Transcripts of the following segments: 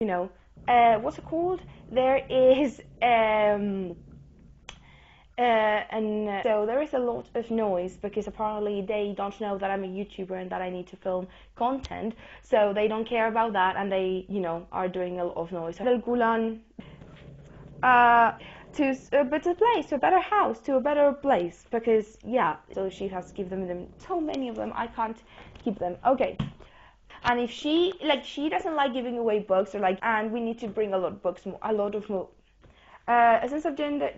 you know, what's it called? There is and so there is a lot of noise because apparently they don't know that I'm a YouTuber and that I need to film content, so they don't care about that, and they, are doing a lot of noise. To a better place, to a better house, to a better place, because yeah, so she has given them so many of them, I can't keep them. Okay. And if she doesn't like giving away books, or and we need to bring a lot of books, a lot of more. A sense of gender.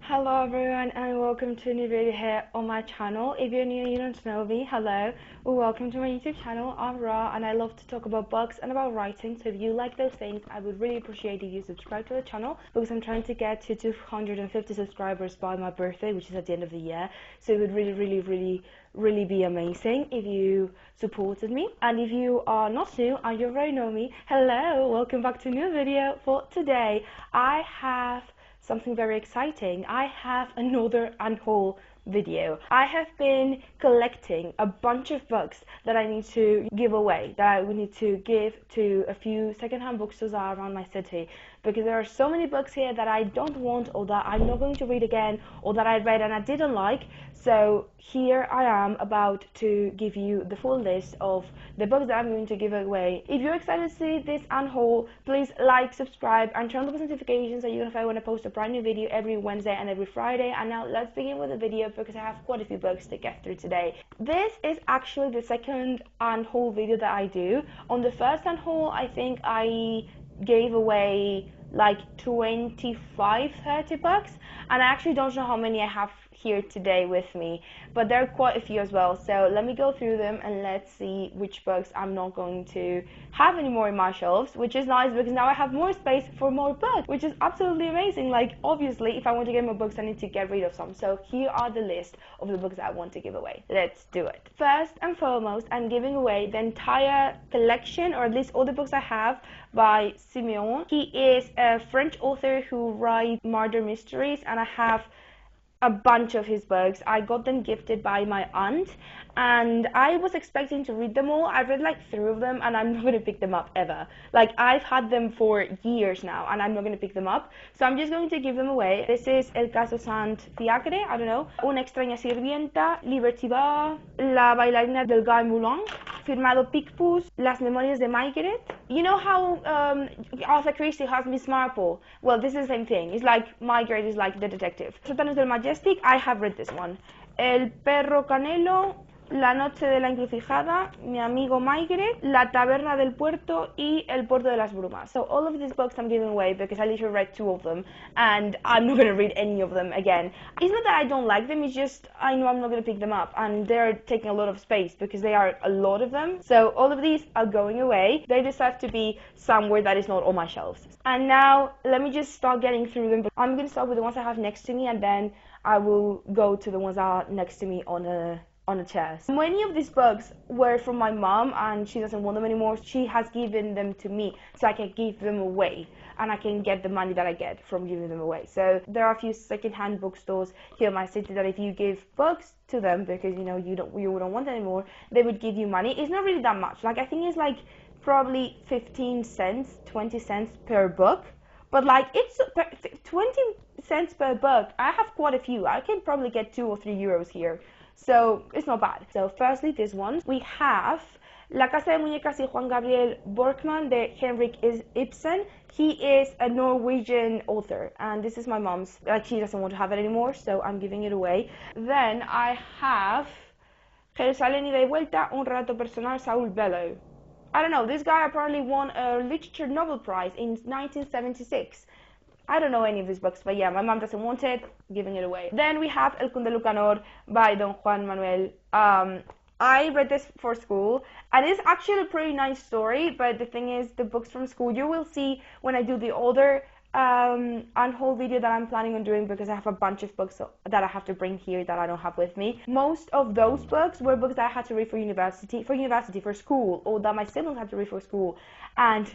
Hello everyone, and welcome to a new video here on my channel. If you're new and you don't know me, hello, well, welcome to my YouTube channel. I'm Ra, and I love to talk about books and about writing, so if you like those things, I would really appreciate if you subscribe to the channel, because I'm trying to get to 250 subscribers by my birthday, which is at the end of the year, so it would really be amazing if you supported me. And if you are not new and you already know me, hello, welcome back to a new video. For today, I have something very exciting. I have another unhaul video. I have been collecting a bunch of books that I need to give away, that I would need to give to a few secondhand bookstores that are around my city, because there are so many books here that I don't want, or that I'm not going to read again, or that I read and I didn't like. So here I am about to give you the full list of the books that I'm going to give away. If you're excited to see this unhaul, please like, subscribe, and turn on the post notifications so you notify when I post a brand new video every Wednesday and every Friday. And now let's begin with the video, because I have quite a few books to get through today. This is actually the second unhaul video that I do. On the first unhaul, I think I gave away like 25-30 bucks, and I actually don't know how many I have here today with me, but there are quite a few as well. So let me go through them and let's see which books I'm not going to have anymore in my shelves, which is nice because now I have more space for more books, which is absolutely amazing. Like, obviously, if I want to get more books, I need to get rid of some. So here are the list of the books that I want to give away. Let's do it. First and foremost, I'm giving away the entire collection, or at least all the books I have, by Simeon. He is a French author who writes murder mysteries, and I have a bunch of his books. I got them gifted by my aunt, and I was expecting to read them all. I've read like 3 of them, and I'm not going to pick them up ever. Like, I've had them for years now, and I'm not going to pick them up, so I'm just going to give them away. This is El Caso Sant Fiacre, I don't know, Una extraña sirvienta, Liberty Bar, La bailarina del Guy Moulin, firmado Picpus, Las memorias de Margaret. You know how Arthur Christie has Miss Marple? Well, this is the same thing. It's like Margaret is like the detective. Sótanos del Majestic, I have read this one. El Perro Canelo, La Noche de la Encrucijada, Mi Amigo Margaret, La Taberna del Puerto, y El Puerto de las Brumas. So all of these books I'm giving away because I literally read 2 of them, and I'm not going to read any of them again. It's not that I don't like them, it's just I know I'm not going to pick them up, and they're taking a lot of space because they are a lot of them. So all of these are going away. They deserve to be somewhere that is not on my shelves. And now let me just start getting through them. I'm going to start with the ones I have next to me, and then I will go to the ones that are next to me on a chair. Many of these books were from my mom, and she doesn't want them anymore. She has given them to me so I can give them away, and I can get the money that I get from giving them away. So there are a few secondhand bookstores here in my city that if you give books to them, because you don't want them anymore, they would give you money. It's not really that much. Like, I think it's like probably 15 cents, 20 cents per book. But like, it's 20 cents per book. I have quite a few. I can probably get 2 or 3 euros here. So it's not bad. So firstly, this one. We have La Casa de Muñecas y Juan Gabriel Borkman de Henrik Ibsen. He is a Norwegian author, and this is my mom's. Like, she doesn't want to have it anymore, so I'm giving it away. Then I have Jerusalén Ida y Vuelta, Un Relato Personal, Saul Bellow. I don't know, this guy apparently won a Literature Nobel Prize in 1976. I don't know any of these books, but yeah, my mom doesn't want it, giving it away. Then we have El Conde Lucanor by Don Juan Manuel. I read this for school, and it's actually a pretty nice story, but the thing is, the books from school, you will see when I do the other unhaul video that I'm planning on doing because I have a bunch of books that I have to bring here that I don't have with me. Most of those books were books that I had to read for school, or that my siblings had to read for school, and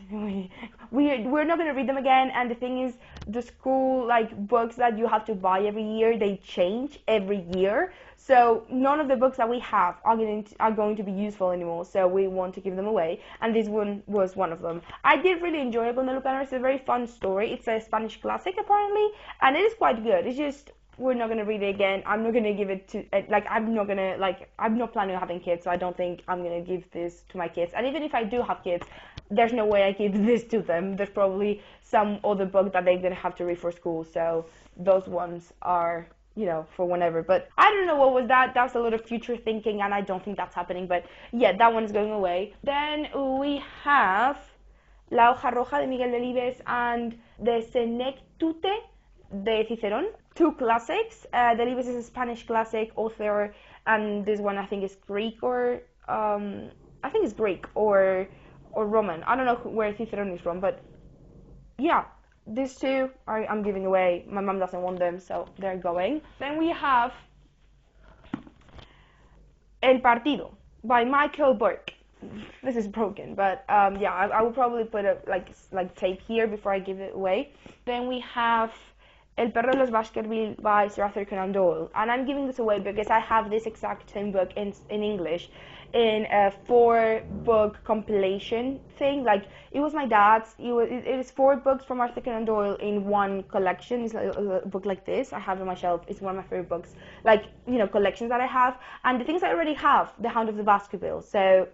we're not going to read them again. And the thing is, the school like books that you have to buy every year, they change every year. So none of the books that we have are going to be useful anymore, so we want to give them away, and this one was one of them. I did really enjoy Guadalupe. It's a very fun story. It's a Spanish classic apparently, and it is quite good. It's just, we're not going to read it again. I'm not going to give it to, I'm not planning on having kids, so I don't think I'm going to give this to my kids. And even if I do have kids, there's no way I give this to them. There's probably some other book that they're going to have to read for school, so those ones are, you know, for whenever. But I don't know what was that. That's a lot of future thinking, and I don't think that's happening. But yeah, that one's going away. Then we have La Hoja Roja de Miguel Delibes and De Senectute de Cicerón, two classics. Delibes is a Spanish classic author, and this one I think is Greek, or I think it's Greek or Roman. I don't know where Cicerón is from, but yeah. These two I'm giving away. My mom doesn't want them, so they're going. Then we have El Partido by Michael Burke. This is broken, but yeah, I will probably put a like tape here before I give it away. Then we have El Perro de los Baskerville by Sir Arthur Conan Doyle, and I'm giving this away because I have this exact same book in English in a 4-book compilation thing. Like, it was my dad's. It is 4 books from Arthur Conan Doyle in one collection. It's a book like this. I have it on my shelf. It's one of my favorite books, like, you know, collections that I have. And the things I already have, The Hound of the Baskerville. So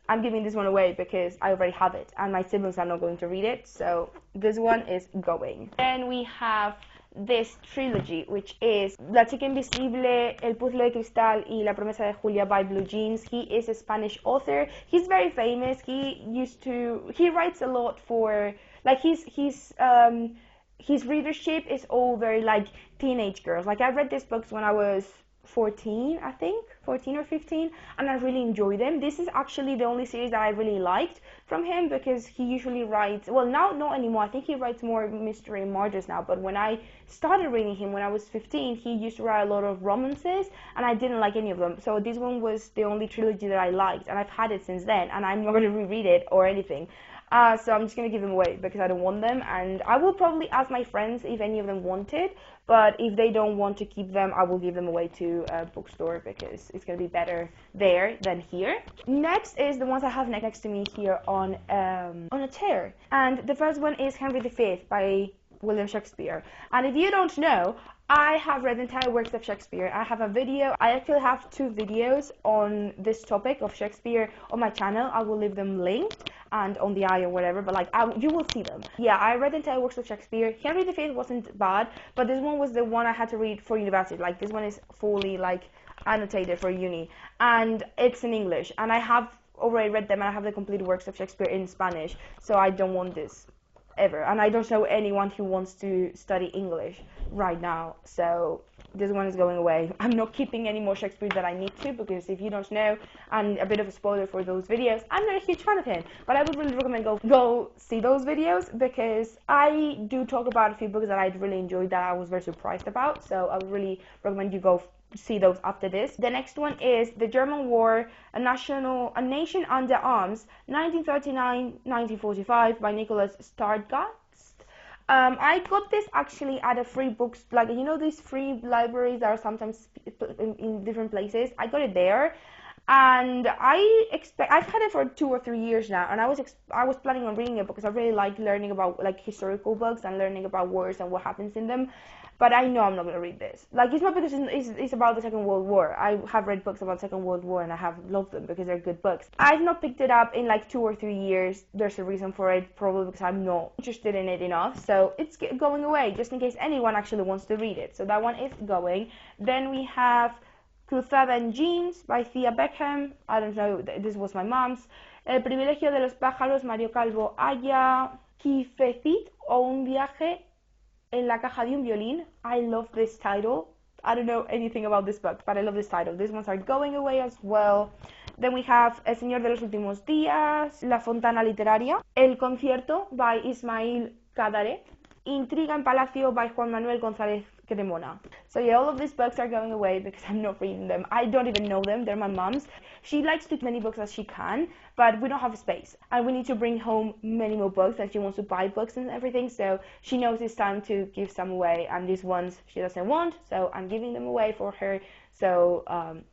I'm giving this one away because I already have it, and my siblings are not going to read it. So this one is going. Then we have this trilogy, which is La Chica Invisible, El Puzzle de Cristal y La Promesa de Julia by Blue Jeans. He is a Spanish author. He's very famous. He writes a lot for, like, his readership is all very like teenage girls. Like, I read these books when I was 14, I think, 14 or 15, and I really enjoy them. This is actually the only series that I really liked from him, because he usually writes, well, now not anymore, I think he writes more mystery and murders now, but when I started reading him when I was 15, he used to write a lot of romances, and I didn't like any of them. So this one was the only trilogy that I liked, and I've had it since then, and I'm not going to reread it or anything. So I'm just going to give them away because I don't want them, and I will probably ask my friends if any of them want it, but if they don't want to keep them, I will give them away to a bookstore because it's going to be better there than here. Next is the ones I have next to me here on a chair, and the first one is Henry V by William Shakespeare. And if you don't know, I have read the entire works of Shakespeare. I have a video. I actually have 2 videos on this topic of Shakespeare on my channel. I will leave them linked and on the eye or whatever, but like you will see them. Yeah, I read the entire works of Shakespeare. Henry V wasn't bad, but this one was the one I had to read for university. Like, this one is fully like annotated for uni, and it's in English, and I have already read them, and I have the complete works of Shakespeare in Spanish, so I don't want this ever, and I don't know anyone who wants to study English right now, so this one is going away. I'm not keeping any more Shakespeare that I need to, because if you don't know, and a bit of a spoiler for those videos, I'm not a huge fan of him, but I would really recommend go see those videos, because I do talk about a few books that I really enjoyed that I was very surprised about, so I would really recommend you go see those after this. The next one is The German War, A Nation Under Arms, 1939-1945 by Nicholas Stargast. I got this actually at a free books, like, you know, these free libraries that are sometimes in different places. I got it there, and I've had it for 2 or 3 years now, and I was planning on reading it because I really like learning about like historical books and learning about wars and what happens in them. But I know I'm not going to read this. Like, it's not because it's about the Second World War. I have read books about the Second World War, and I have loved them because they're good books. I've not picked it up in like 2 or 3 years. There's a reason for it, probably because I'm not interested in it enough. So it's going away, just in case anyone actually wants to read it. So that one is going. Then we have Cruzada en Jeans by Thea Beckham. I don't know, this was my mom's. El Privilegio de los Pájaros, Mario Calvo Aya. Kifecit o un viaje en la caja de un violín. I love this title. I don't know anything about this book, but I love this title. These ones are going away as well. Then we have El Señor de los Últimos Días, La Fontana Literaria, El Concierto by Ismail Kadare. Intriga en Palacio by Juan Manuel González Cremona. So yeah, all of these books are going away because I'm not reading them. I don't even know them. They're my mom's. She likes to read as many books as she can, but we don't have space. And we need to bring home many more books, and she wants to buy books and everything. So she knows it's time to give some away. And these ones she doesn't want, so I'm giving them away for her. So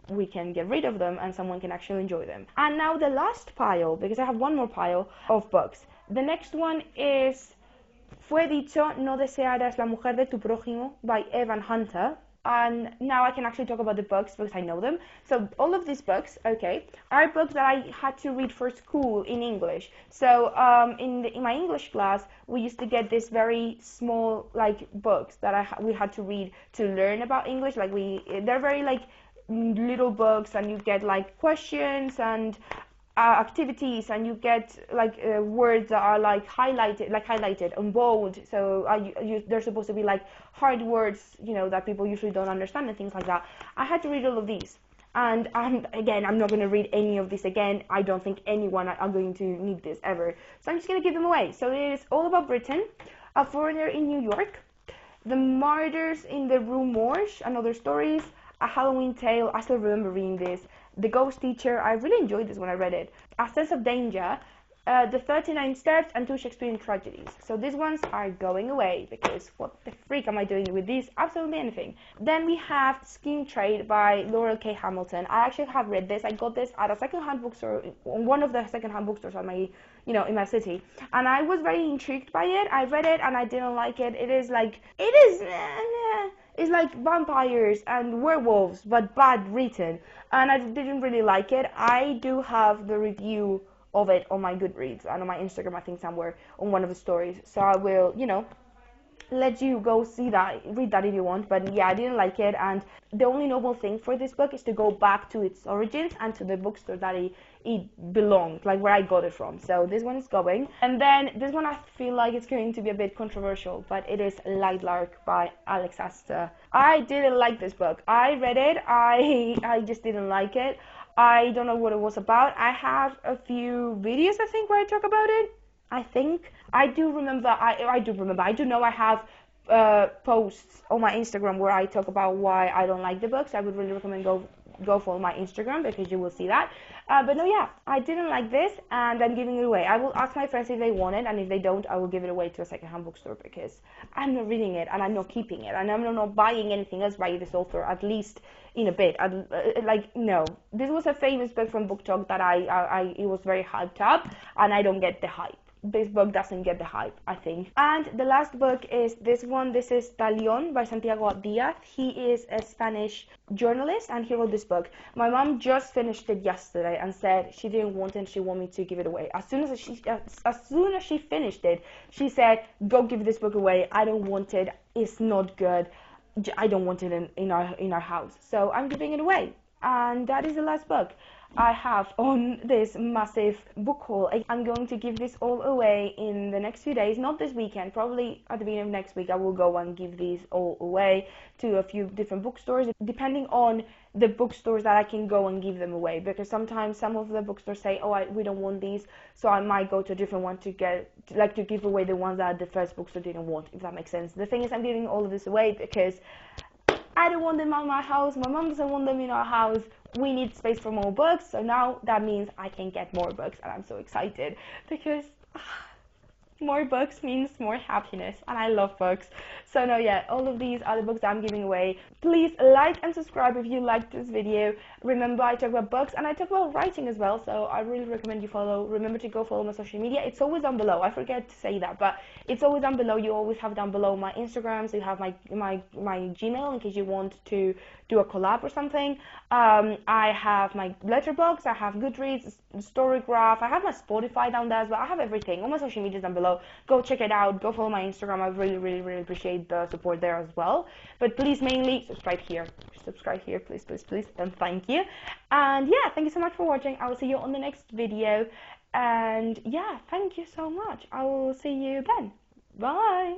we can get rid of them and someone can actually enjoy them. And now the last pile, because I have one more pile of books. The next one is Fue dicho no desearás la mujer de tu prójimo by Evan Hunter. And now I can actually talk about the books because I know them. So all of these books, okay, are books that I had to read for school in English. So in my English class, we used to get these very small like books that we had to read to learn about English. Like they're very like little books, and you get like questions and activities, and you get like words that are like highlighted and bold. So they're supposed to be like hard words, you know, that people usually don't understand and things like that. I had to read all of these, and I'm not going to read any of this again. I don't think anyone are going to need this ever, so I'm just going to give them away. So it is all about Britain, A Foreigner in New York, The Martyrs in the Rue Morgue and Other Stories, A Halloween Tale. I still remember reading this. The Ghost Teacher, I really enjoyed this when I read it. A Sense of Danger, The 39 Steps, and Two Shakespearean Tragedies. So these ones are going away because what the freak am I doing with these? Absolutely anything. Then we have Skin Trade by Laurel K. Hamilton. I actually have read this. I got this at a secondhand bookstore, one of the secondhand bookstores at my, in my city, and I was very intrigued by it. I read it and I didn't like it. It's like vampires and werewolves, but bad written, and I didn't really like it. I do have the review of it on my Goodreads and on my Instagram, I think somewhere on one of the stories. So I will, let you go see that, read that if you want. But yeah, I didn't like it, and the only noble thing for this book is to go back to its origins and to the bookstore that it belonged, like where I got it from. So this one is going. And then this one I feel like it's going to be a bit controversial, but it is Light Lark by Alex Astor. I didn't like this book. I read it, I just didn't like it. I don't know what it was about. I have a few videos, I think, where I talk about it. I think I do remember. I do know I have posts on my Instagram where I talk about why I don't like the books. I would really recommend go follow my Instagram because you will see that. But no, yeah, I didn't like this, and I'm giving it away. I will ask my friends if they want it, and if they don't, I will give it away to a secondhand bookstore because I'm not reading it and I'm not keeping it, and I'm not buying anything else by this author, at least in a bit. No, this was a famous book from Book Talk that it was very hyped up, and I don't get the hype. This book doesn't get the hype, I think. And the last book is this one. This is Talion by Santiago Diaz. He is a Spanish journalist, and he wrote this book. My mom just finished it yesterday and said she didn't want it and she wanted me to give it away. As soon as she finished it, she said, "Go give this book away. I don't want it. It's not good. I don't want it in our house." So I'm giving it away. And that is the last book I have on this massive book haul. I'm going to give this all away in the next few days, not this weekend, probably at the beginning of next week I will go and give these all away to a few different bookstores, depending on the bookstores that I can go and give them away, because sometimes some of the bookstores say, "Oh, we don't want these," so I might go to a different one to give away the ones that the first bookstore didn't want, if that makes sense. The thing is, I'm giving all of this away because I don't want them in my house, my mom doesn't want them in our house, we need space for more books, so now that means I can get more books, and I'm so excited because more books means more happiness, and I love books. So no, yeah, all of these are the books that I'm giving away. Please like and subscribe if you liked this video. Remember, I talk about books and I talk about writing as well, so I really recommend you follow. Remember to go follow my social media. It's always down below. I forget to say that, but it's always down below. You always have down below my Instagram, so you have my Gmail in case you want to do a collab or something. I have my letterbox, I have Goodreads, Storygraph, I have my Spotify down there as well. I have everything. All my social media is down below. Go check it out. Go follow my Instagram. I really appreciate the support there as well. But please, mainly subscribe here. Subscribe here, please, and thank you. And yeah, thank you so much for watching. I will see you on the next video. And yeah, thank you so much. I will see you then. Bye.